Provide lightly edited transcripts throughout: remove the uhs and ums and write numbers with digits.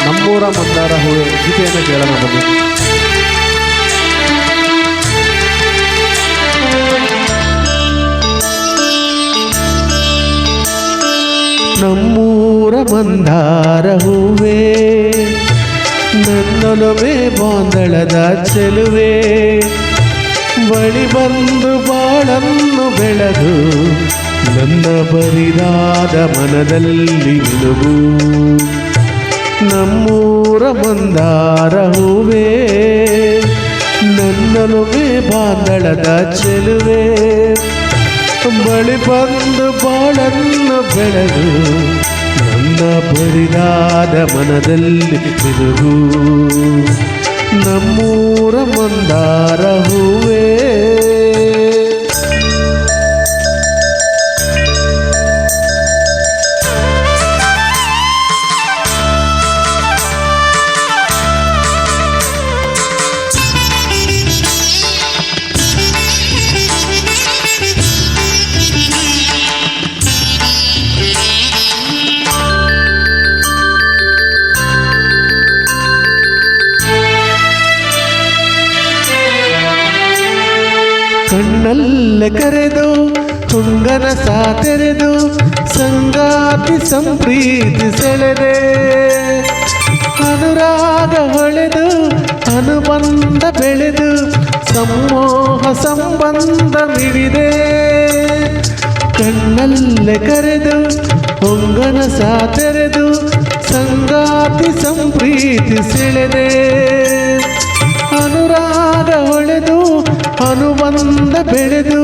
ನಮ್ಮೂರ ಮಂದಾರ ಹೂವೆ ಗೀತೆಯನ್ನು ಕೇಳೋಣ ಬನ್ನಿ. ನಮ್ಮೂರ ಮಂದಾರ ಹೂವೇ, ನನ್ನೊಲವೇ ಬಾಂದಳದ ಚೆಲುವೆ, ಬಳಿ ಬಂದು ಬಾಳನ್ನು ಬೆಳೆದು ನನ್ನ ಬರಿದಾದ ಮನದಲ್ಲಿ ಮಿನುಗು. ನಮ್ಮೂರ ಮಂದಾರ ಹೂವೇ, ನನ್ನೊಲವೇ ಬಾಂದಳದ ಚೆಲುವೆ, ಬಳಿ ಬಂದು ಬಾಳನ್ನು ಬೆಳೆದು ನನ್ನ ಬರಿದಾದ ಮನದಲ್ಲಿ ಮಿನುಗು. ನಮ್ಮೂರ ಮಂದಾರ ಹೂವೇ. ಕಣ್ಣಲ್ಲೇ ಕರೆದು ತುಂಗನ ಸಾತೆರೆದು ಸಂಗಾತಿ ಸಂಪ್ರೀತಿ ಸೆಳೆದೆ, ಅನುರಾಗ ಹೊಳೆದು ಅನುಬಂಧ ಬೆಳೆದು ಸಮೋಹ ಸಂಬಂಧ ಮಿಡಿದೆ. ಕಣ್ಣಲ್ಲೇ ಕರೆದು ಹೊಂಗನ ಸಾತೆರೆದು ಸಂಗಾತಿ ಸಂಪ್ರೀತಿ ಸೆಳೆದೆ, ಅನುರಾಗ ಹೊಳೆದು ಅನುಬಂಧ ಬೆಳೆದು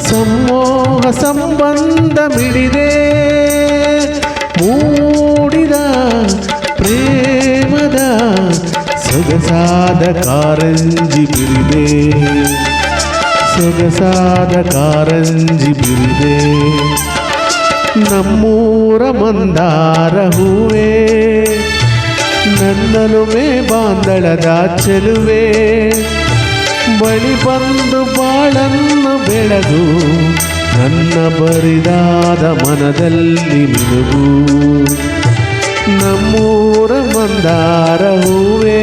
ಸಮೋಹ ಸಂಬಂಧ ಮಿಡಿದೆ. ಮೂಡಿದ ಪ್ರೇಮದ ಸೊಗಸಾದ ಕಾರಂಜಿ ಬಿರಿದೆ, ಸೊಗಸಾದ ಕಾರಂಜಿ ಬಿರಿದೆ. ನಮ್ಮೂರ ಮಂದಾರ ಹೂವೇ, ನನ್ನೊಲವೇ ಬಾಂದಳದ ಚೆಲುವೆ, ಬಳಿ ಬಂದು ಬಾಳನ್ನು ಬೆಳಗು ನನ್ನ ಬರಿದಾದ ಮನದಲ್ಲಿ ಮಿನುಗು. ನಮ್ಮೂರ ಮಂದಾರ ಹೂವೇ.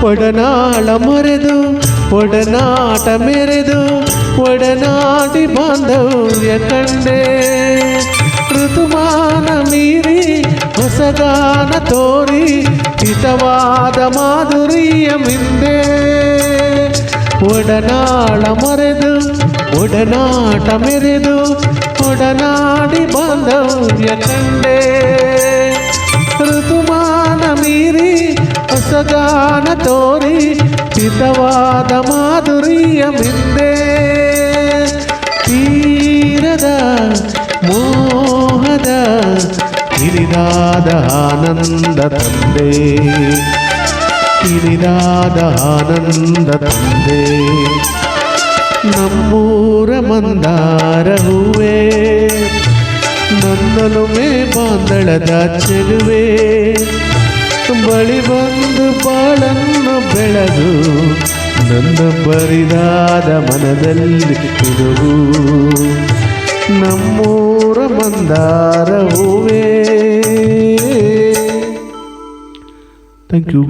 ಒಡನಾಳ ಮರೆದು ಒಡನಾಟ ಮೆರೆದು ಒಡನಾಡಿ ಬಾಂಧವ್ಯ ಕಂಡೆ, ಋತುಮಾನ ಮೀರಿ ಹೊಸಗಾನ ತೋರಿ ಹಿತವಾದ ಮಾಧುರ್ಯ ಮಿಂದೆ. ಒಡನಾಳ ಮರೆದು ಒಡನಾಟ ಮೆರೆದು ಒಡನಾಡಿ ಬಾಂಧವ್ಯ ಕಂಡೆ, ಋತುಮಾನ ಮೀರಿ ಹೊಸಗಾನ ತೋರಿ ಹಿತವಾದ ಮಾಧುರ್ಯ ಮಿಂದೆ. ತೀರದ ಮೋಹದ ಹಿರಿದಾದ ಆನಂದ ತಂದೆ, ಹಿರಿದಾದ ಆನಂದ ತಂದೆ. ನಮ್ಮೂರ ಮಂದಾರ ಹೂವೇ, ನನ್ನೊಲವೇ ಬಾಂದಳದ ಚೆಲುವೆ, ಬಳಿ ಬಂದು ಬಾಳನ್ನು ಬೆಳೆದು ನನ್ನ ಬರಿದಾದ ಮನದಲ್ಲಿ ಮಿನುಗು. ನಮ್ಮೂರ ಮಂದಾರ ಹೂವೇ. Thank you.